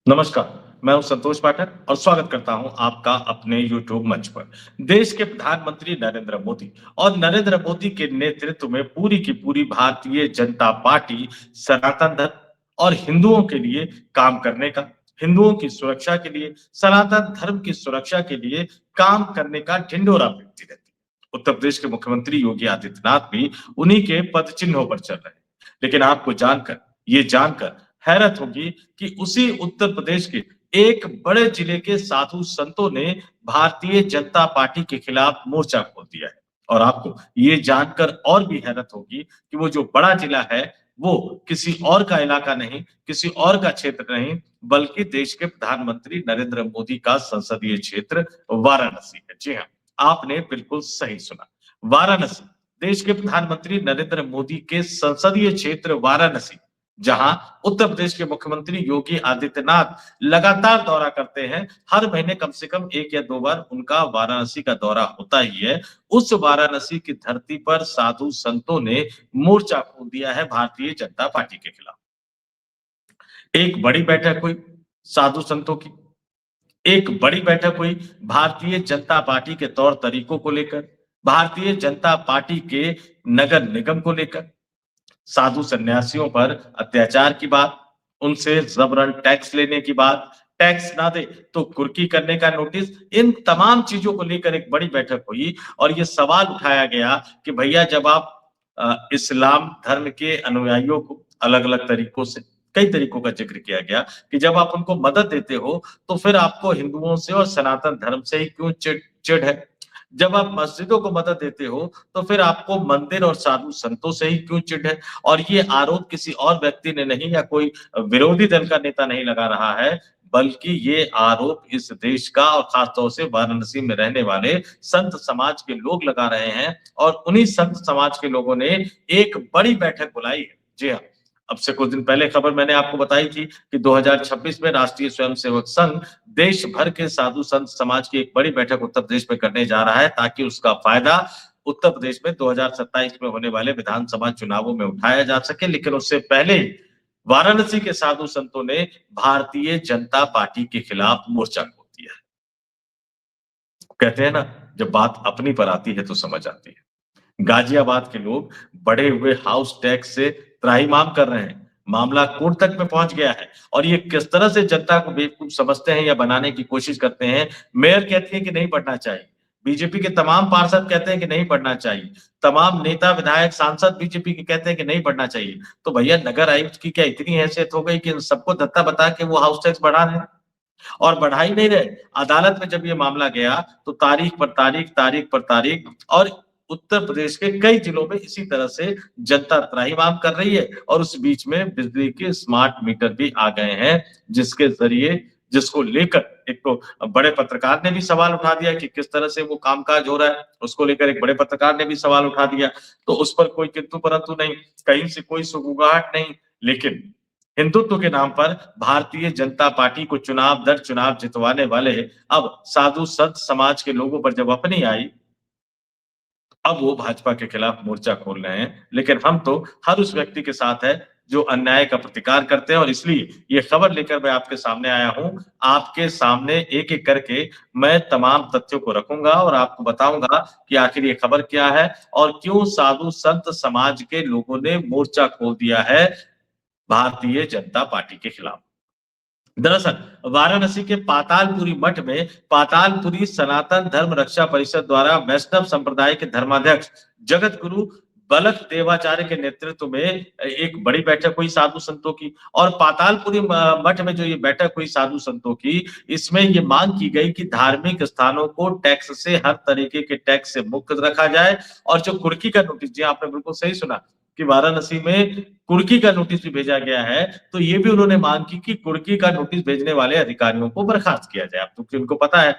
नमस्कार, मैं हूं संतोष पाठक और स्वागत करता हूं आपका अपने यूट्यूब मंच पर। देश के प्रधानमंत्री नरेंद्र मोदी और नरेंद्र मोदी के नेतृत्व में पूरी की पूरी भारतीय जनता पार्टी सनातन धर्म और हिंदुओं के लिए काम करने का, हिंदुओं की सुरक्षा के लिए, सनातन धर्म की सुरक्षा के लिए काम करने का ढिंढोरा पीटती रहती है। उत्तर प्रदेश के मुख्यमंत्री योगी आदित्यनाथ भी उन्हीं के पद चिन्हों पर चल रहे हैं। लेकिन आपको ये जानकर हैरत होगी कि उसी उत्तर प्रदेश के एक बड़े जिले के साधु संतों ने भारतीय जनता पार्टी के खिलाफ मोर्चा खोल दिया है। और आपको ये जानकर और भी हैरत होगी कि वो जो बड़ा जिला है, वो किसी और का इलाका नहीं, किसी और का क्षेत्र नहीं, बल्कि देश के प्रधानमंत्री नरेंद्र मोदी का संसदीय क्षेत्र वाराणसी है। जी हाँ, आपने बिल्कुल सही सुना। वाराणसी, देश के प्रधानमंत्री नरेंद्र मोदी के संसदीय क्षेत्र वाराणसी, जहां उत्तर प्रदेश के मुख्यमंत्री योगी आदित्यनाथ लगातार दौरा करते हैं। हर महीने कम से कम 1 या 2 बार उनका वाराणसी का दौरा होता ही है। उस वाराणसी की धरती पर साधु संतों ने मोर्चा खोल दिया है भारतीय जनता पार्टी के खिलाफ। एक बड़ी बैठक हुई साधु संतों की, एक बड़ी बैठक हुई भारतीय जनता पार्टी के तौर तरीकों को लेकर, भारतीय जनता पार्टी के नगर निगम को लेकर, साधु सन्यासियों पर अत्याचार की बात, उनसे जबरन टैक्स लेने की बात, टैक्स ना दे तो कुर्की करने का नोटिस, इन तमाम चीजों को लेकर एक बड़ी बैठक हुई और ये सवाल उठाया गया कि भैया जब आप इस्लाम धर्म के अनुयायियों को अलग-अलग तरीकों से कई तरीकों का जिक्र किया गया कि जब आप उनको मदद देते हो, तो फिर आपको हिंदुओं से और सनातन धर्म से ही क्यों चिढ़ है? जब आप मस्जिदों को मदद देते हो, तो फिर आपको मंदिर और साधु संतों से ही क्यों चिढ़ है? और ये आरोप किसी और व्यक्ति ने नहीं या कोई विरोधी दल का नेता नहीं लगा रहा है, बल्कि ये आरोप इस देश का और खास तौर से वाराणसी में रहने वाले संत समाज के लोग लगा रहे हैं और उन्हीं संत समाज के लोगों ने एक बड़ी बैठक बुलाई है। जी हाँ, अब से कुछ दिन पहले खबर मैंने आपको बताई थी कि 2026 में राष्ट्रीय स्वयंसेवक संघ देश भर के साधु संत समाज की एक बड़ी बैठक उत्तर प्रदेश में करने जा रहा है ताकि उसका फायदा उत्तर प्रदेश में 2027 में होने वाले विधानसभा चुनावों में उठाया जा सके। लेकिन उससे पहले ही वाराणसी के साधु संतों ने भारतीय जनता पार्टी के खिलाफ मोर्चा खोल दिया है। कहते हैं ना, जब बात अपनी पर आती है तो समझ आती है। गाजियाबाद के लोग बढ़े हुए हाउस टैक्स से त्राहिमाम कर रहे हैं। मामला कोर्ट तक में पहुंच गया है और ये किस तरह से जनता को बेवकूफ समझते हैं या बनाने की कोशिश करते हैं। मेयर कहती है कि नहीं पढ़ना चाहिए। बीजेपी के तमाम पार्षद कहते हैं कि नहीं पढ़ना चाहिए। तमाम नेता, विधायक, सांसद बीजेपी के कहते हैं कि नहीं पढ़ना चाहिए। तो भैया नगर आयुक्त की क्या इतनी हैसियत हो गई कि इन सबको धत्ता बता के वो हाउस टैक्स बढ़ा रहे हैं? और बढ़ा ही नहीं रहे। अदालत में जब ये मामला गया तो तारीख पर तारीख और उत्तर प्रदेश के कई जिलों में इसी तरह से जनता त्राहिमाम कर रही है और उस बीच में बिजली के स्मार्ट मीटर भी आ गए हैं, जिसके ज़रिए जिसको लेकर एक तो बड़े पत्रकार ने भी सवाल उठा दिया कि किस तरह से वो कामकाज हो रहा है, उसको लेकर एक बड़े पत्रकार ने भी सवाल उठा दिया। तो उस पर कोई किंतु परंतु नहीं, कहीं से कोई सुगबुगाहट नहीं। लेकिन हिंदुत्व के नाम पर भारतीय जनता पार्टी को चुनाव दर चुनाव जितवाने वाले अब साधु संत समाज के लोगों पर जब अपनी आई, अब वो भाजपा के खिलाफ मोर्चा खोल रहे हैं। लेकिन हम तो हर उस व्यक्ति के साथ है जो अन्याय का प्रतिकार करते हैं और इसलिए ये खबर लेकर मैं आपके सामने आया हूं। आपके सामने एक-एक करके मैं तमाम तथ्यों को रखूंगा और आपको बताऊंगा कि आखिर ये खबर क्या है और क्यों साधु संत समाज के लोगों ने मोर्चा खोल दिया है भारतीय जनता पार्टी के खिलाफ। दरअसल वाराणसी के पातालपुरी मठ में पातालपुरी सनातन धर्म रक्षा परिषद द्वारा वैष्णव संप्रदाय के धर्माध्यक्ष जगत गुरु बलक देवाचार्य के नेतृत्व में एक बड़ी बैठक हुई साधु संतों की। और पातालपुरी मठ में जो ये बैठक हुई साधु संतों की, इसमें ये मांग की गई कि धार्मिक स्थानों को टैक्स से हर तरीके के टैक्स से मुक्त रखा जाए और जो कुर्की का नोटिस, जी आपने बिल्कुल सही सुना कि वाराणसी में कुर्की का नोटिस भी भेजा गया है, तो ये भी उन्होंने मांग की कि कुर्की का नोटिस भेजने वाले अधिकारियों को बर्खास्त किया जाए। अब तो उनको पता है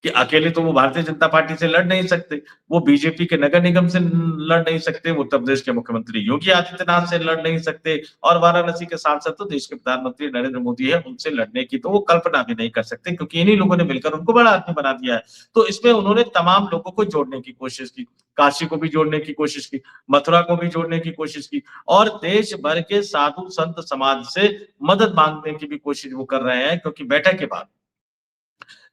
कि अकेले तो वो भारतीय जनता पार्टी से लड़ नहीं सकते, वो बीजेपी के नगर निगम से लड़ नहीं सकते, वो उत्तर प्रदेश के मुख्यमंत्री योगी आदित्यनाथ से लड़ नहीं सकते और वाराणसी के सांसद तो देश के प्रधानमंत्री नरेंद्र मोदी है, उनसे लड़ने की तो वो कल्पना भी नहीं कर सकते क्योंकि इन्हीं लोगों ने मिलकर उनको बड़ा आदमी बना दिया है। तो इसमें उन्होंने तमाम लोगों को जोड़ने की कोशिश की, काशी को भी जोड़ने की कोशिश की, मथुरा को भी जोड़ने की कोशिश की और देश भर के साधु संत समाज से मदद मांगने की भी कोशिश वो कर रहे हैं क्योंकि बैठक के बाद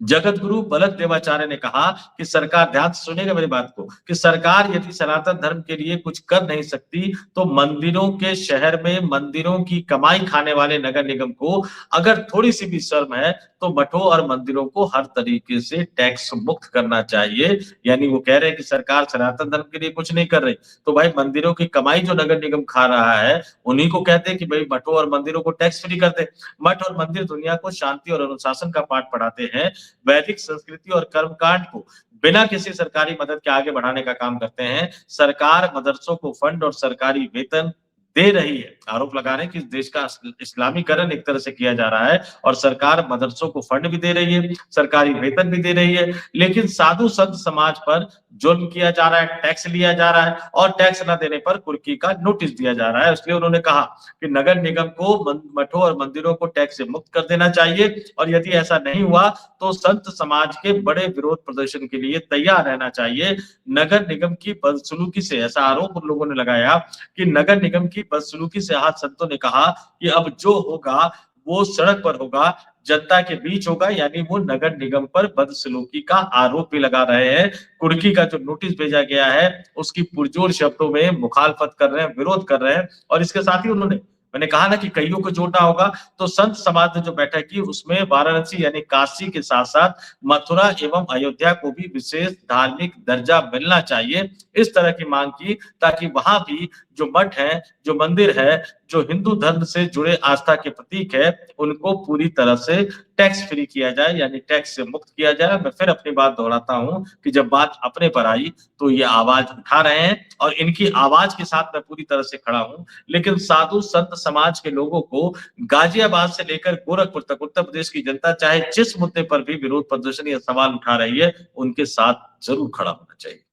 जगत गुरु बलक देवाचार्य ने कहा कि सरकार, ध्यान से सुनिएगा मेरी बात को, कि सरकार यदि सनातन धर्म के लिए कुछ कर नहीं सकती तो मंदिरों के शहर में मंदिरों की कमाई खाने वाले नगर निगम को अगर थोड़ी सी भी शर्म है तो मठों और मंदिरों को हर तरीके से टैक्स मुक्त करना चाहिए। यानी वो कह रहे हैं कि सरकार सनातन धर्म के लिए कुछ नहीं कर रही तो भाई मंदिरों की कमाई जो नगर निगम खा रहा है उन्हीं को कहते हैं कि भाई मठों और मंदिरों को टैक्स फ्री कर दे। मठ और मंदिर दुनिया को शांति और अनुशासन का पाठ पढ़ाते हैं, वैदिक संस्कृति और कर्मकांड को बिना किसी सरकारी मदद के आगे बढ़ाने का काम करते हैं। सरकार मदरसों को फंड और सरकारी वेतन दे रही है। आरोप लगा रहे हैं कि इस देश का इस्लामीकरण एक तरह से किया जा रहा है और सरकार मदरसों को फंड भी दे रही है, सरकारी वेतन भी दे रही है, लेकिन साधु संत समाज पर जुल्म किया जा रहा है, टैक्स लिया जा रहा है और टैक्स न देने पर कुर्की का नोटिस दिया जा रहा है। इसलिए उन्होंने कहा कि नगर निगम को मठों और मंदिरों को टैक्स से मुक्त कर देना चाहिए और यदि ऐसा नहीं हुआ तो संत समाज के बड़े विरोध प्रदर्शन के लिए तैयार रहना चाहिए। नगर निगम की बदसलूकी से, ऐसा आरोप उन लोगों ने लगाया कि नगर निगम की बदसलूकी से आज संतों ने कहा कि अब जो होगा वो सड़क पर होगा, जनता के बीच होगा, यानी वो नगर निगम पर बदसलूकी का आरोप भी लगा रहे हैं। कुर्की का जो नोटिस भेजा गया है उसकी पुरजोर शब्दों में मुखालफत कर रहे हैं, विरोध कर रहे हैं और इसके साथ ही उन्होंने, मैंने कहा ना कि कईयों को जोड़ना होगा, तो संत समाज ने जो बैठक की उसमें वाराणसी यानी काशी के साथ साथ मथुरा एवं अयोध्या को भी विशेष धार्मिक दर्जा मिलना चाहिए, इस तरह की मांग की ताकि वहां भी जो मठ है, जो मंदिर है, जो हिंदू धर्म से जुड़े आस्था के प्रतीक है, उनको पूरी तरह से टैक्स फ्री किया जाए, यानी टैक्स से मुक्त किया जाए। मैं फिर अपनी बात दोहराता हूं कि जब बात अपने पर आई तो ये आवाज उठा रहे हैं और इनकी आवाज के साथ मैं पूरी तरह से खड़ा हूं, लेकिन साधु संत समाज के लोगों को गाजियाबाद से लेकर गोरखपुर तक उत्तर प्रदेश की जनता चाहे जिस मुद्दे पर भी विरोध प्रदर्शन या सवाल उठा रही है, उनके साथ जरूर खड़ा होना चाहिए।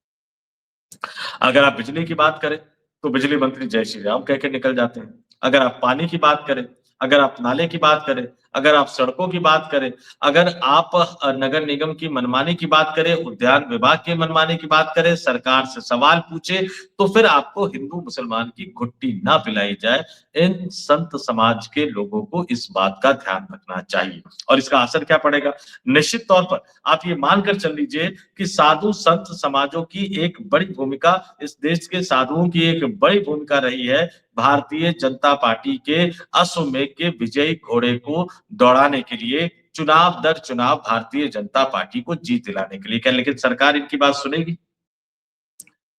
अगर आप बिजली की बात करें तो बिजली मंत्री जय श्री राम कह के निकल जाते हैं। अगर आप पानी की बात करें, अगर आप नाले की बात करें, अगर आप सड़कों की बात करें, अगर आप नगर निगम की मनमानी की बात करें, उद्यान विभाग की मनमानी की बात करें, सरकार से सवाल पूछे, तो फिर आपको हिंदू मुसलमान की घुट्टी ना पिलाई जाए। इन संत समाज के लोगों को इस बात का ध्यान रखना चाहिए और इसका असर क्या पड़ेगा? निश्चित तौर पर आप ये मानकर चल लीजिए कि साधु संत समाजों की एक बड़ी भूमिका, इस देश के साधुओं की एक बड़ी भूमिका रही है भारतीय जनता पार्टी के अश्वमेघ के विजयी घोड़े को दौड़ाने के लिए, चुनाव दर चुनाव भारतीय जनता पार्टी को जीत दिलाने के लिए। क्या लेकिन सरकार इनकी बात सुनेगी?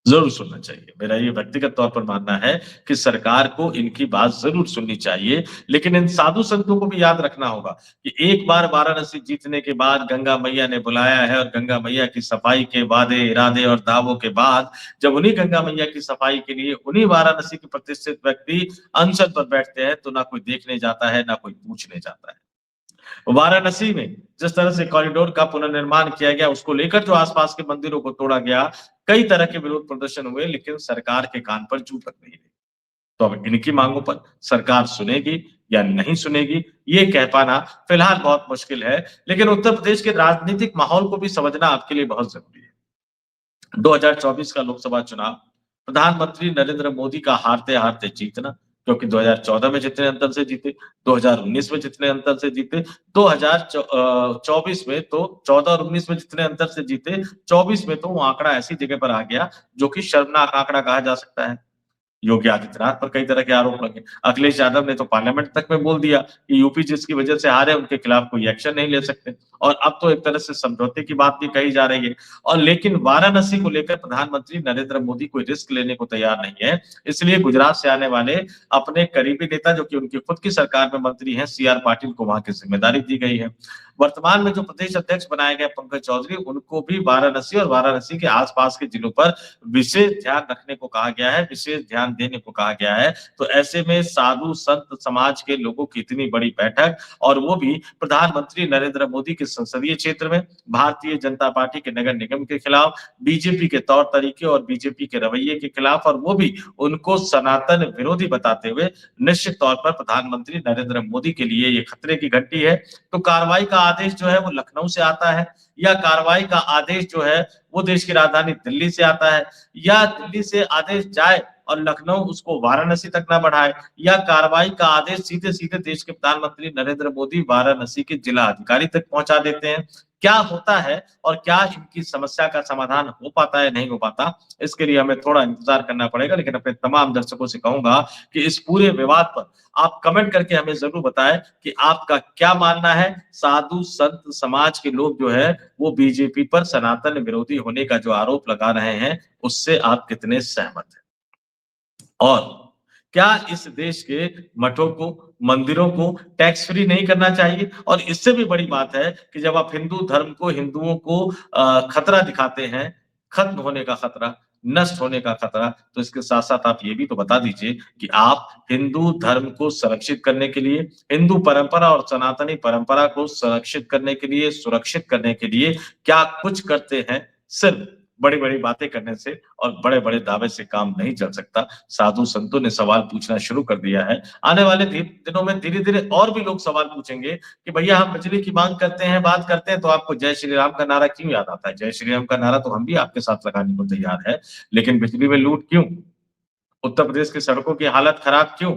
जरूर सुनना चाहिए। मेरा ये व्यक्तिगत तौर पर मानना है कि सरकार को इनकी बात जरूर सुननी चाहिए, लेकिन इन साधु संतों को भी याद रखना होगा कि एक बार वाराणसी जीतने के बाद गंगा मैया ने बुलाया है और गंगा मैया की सफाई के वादे, इरादे और दावों के बाद जब उन्हीं गंगा मैया की सफाई के लिए उन्हीं वाराणसी के प्रतिष्ठित व्यक्ति अनशन पर बैठते हैं तो ना कोई देखने जाता है, ना कोई पूछने जाता है। वाराणसी में जिस तरह से कॉरिडोर का पुनर्निर्माण किया गया, उसको लेकर जो आसपास के मंदिरों को तोड़ा गया, कई तरह के विरोध प्रदर्शन हुए, लेकिन सरकार के कान पर जू तक नहीं रही। तो अब इनकी मांगों पर सरकार सुनेगी या नहीं सुनेगी, ये कह पाना फिलहाल बहुत मुश्किल है। लेकिन उत्तर प्रदेश के राजनीतिक माहौल को भी समझना आपके लिए बहुत जरूरी है। 2024 का लोकसभा चुनाव, प्रधानमंत्री नरेंद्र मोदी का हारते हारते जीतना, क्योंकि 2014 में जितने अंतर से जीते, 2019 में जितने अंतर से जीते, 2024 में तो 14 और 19 में जितने अंतर से जीते, 24 में तो वो आंकड़ा ऐसी जगह पर आ गया जो कि शर्मनाक आंकड़ा कहा जा सकता है। योगी आदित्यनाथ पर कई तरह के आरोप लगे। अखिलेश यादव ने तो पार्लियामेंट तक में बोल दिया कि यूपी जिसकी वजह से हारे उनके खिलाफ कोई एक्शन नहीं ले सकते और अब तो एक तरह से समझौते की बात भी कही जा रही है। और लेकिन वाराणसी को लेकर प्रधानमंत्री नरेंद्र मोदी कोई रिस्क लेने को तैयार नहीं है, इसलिए गुजरात से आने वाले अपने करीबी नेता जो कि उनकी खुद की सरकार में मंत्री हैं, सी आर पाटिल को वहां की जिम्मेदारी दी गई है। वर्तमान में जो प्रदेश अध्यक्ष बनाए गए पंकज चौधरी, उनको भी वाराणसी और वाराणसी के आसपास के जिलों पर विशेष ध्यान रखने को कहा गया है, विशेष ध्यान ध्यान देने को कहा गया है। तो ऐसे में साधु संत समाज के लोगों की इतनी बड़ी बैठक और वो भी प्रधानमंत्री नरेंद्र मोदी के संसदीय क्षेत्र में, भारतीय जनता पार्टी के नगर निगम के खिलाफ, बीजेपी के तौर तरीके और बीजेपी के रवैये के खिलाफ, और वो भी उनको सनातन विरोधी बताते हुए, निश्चित तौर पर प्रधानमंत्री नरेंद्र मोदी के लिए ये खतरे की घंटी है। तो कार्रवाई का आदेश जो है वो लखनऊ से आता है, या कार्रवाई का आदेश जो है वो देश की राजधानी दिल्ली से आता है, या दिल्ली से आदेश जाए और लखनऊ उसको वाराणसी तक ना बढ़ाए, या कार्रवाई का आदेश सीधे सीधे देश के प्रधानमंत्री नरेंद्र मोदी वाराणसी के जिला अधिकारी तक पहुंचा देते हैं। क्या होता है और क्या इनकी समस्या का समाधान हो पाता है, नहीं हो पाता, इसके लिए हमें थोड़ा इंतजार करना पड़ेगा। लेकिन अपने तमाम दर्शकों से कहूंगा कि इस पूरे विवाद पर आप कमेंट करके हमें जरूर बताएं कि आपका क्या मानना है। साधु संत समाज के लोग जो है वो बीजेपी पर सनातन विरोधी होने का जो आरोप लगा रहे हैं, उससे आप कितने सहमत हैं? और क्या इस देश के मठों को, मंदिरों को टैक्स फ्री नहीं करना चाहिए? और इससे भी बड़ी बात है कि जब आप हिंदू धर्म को, हिंदुओं को खतरा दिखाते हैं, खत्म होने का खतरा, नष्ट होने का खतरा, तो इसके साथ-साथ आप ये भी तो बता दीजिए कि आप हिंदू धर्म को संरक्षित करने के लिए, हिंदू परंपरा और सनातनी परंपरा को संरक्षित करने के लिए, सुरक्षित करने के लिए क्या कुछ करते हैं? सिर्फ बड़ी-बड़ी बातें करने से और बड़े-बड़े दावे से काम नहीं चल सकता। साधु संतों ने सवाल पूछना शुरू कर दिया है। आने वाले दिनों में धीरे-धीरे और भी लोग सवाल पूछेंगे कि भैया हम बिजली की माँग करते हैं, बात करते हैं तो आपको जय श्री राम का नारा क्यों याद आता है? जय श्री राम का नारा तो हम भी आपके साथ लगाने को तैयार हैं, लेकिन बिजली में लूट क्यों? उत्तर प्रदेश की सड़कों की हालत खराब क्यों?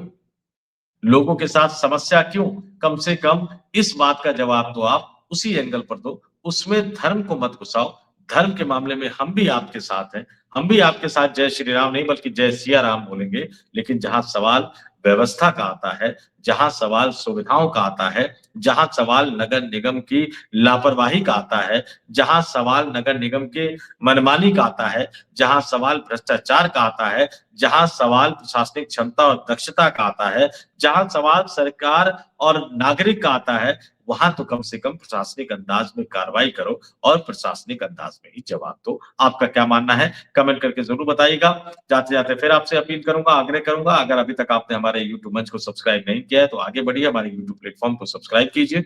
लोगों के साथ समस्या क्यों? कम से कम इस बात का जवाब तो आप उसी एंगल पर दो, उसमें धर्म को मत घुसाओ। धर्म के मामले में हम भी आपके साथ हैं, हम भी आपके साथ जय श्री राम नहीं बल्कि जय सिया राम बोलेंगे। लेकिन जहाँ सवाल व्यवस्था का आता है, जहाँ सवाल सुविधाओं का आता है, जहाँ सवाल नगर निगम की लापरवाही का आता है, जहाँ सवाल नगर निगम के मनमानी का आता है, जहाँ सवाल भ्रष्टाचार का आता है, जहाँ सवाल प्रशासनिक क्षमता और दक्षता का आता है, जहाँ सवाल सरकार और नागरिक का आता है, वहां तो कम से कम प्रशासनिक अंदाज में कार्रवाई करो और प्रशासनिक अंदाज में ही जवाब दो। आपका क्या मानना है? कमेंट करके जरूर बताइएगा। जाते-जाते फिर आपसे अपील करूंगा, आग्रह करूंगा, अगर अभी तक आपने हमारे यूट्यूब मंच को सब्सक्राइब नहीं किया है तो आगे बढ़िए, हमारे यूट्यूब प्लेटफॉर्म को सब्सक्राइब कीजिए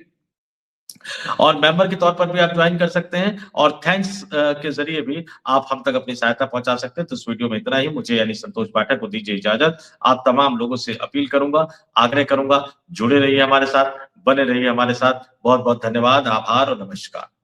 और मेंबर के तौर पर भी आप ज्वाइन कर सकते हैं और थैंक्स के जरिए भी आप हम तक अपनी सहायता पहुंचा सकते हैं। तो इस वीडियो में इतना ही। मुझे यानी संतोष पाठक को दीजिए इजाजत। आप तमाम लोगों से अपील करूंगा, आग्रह करूंगा, जुड़े रहिए हमारे साथ, बने रहिए हमारे साथ। बहुत बहुत धन्यवाद, आभार और नमस्कार।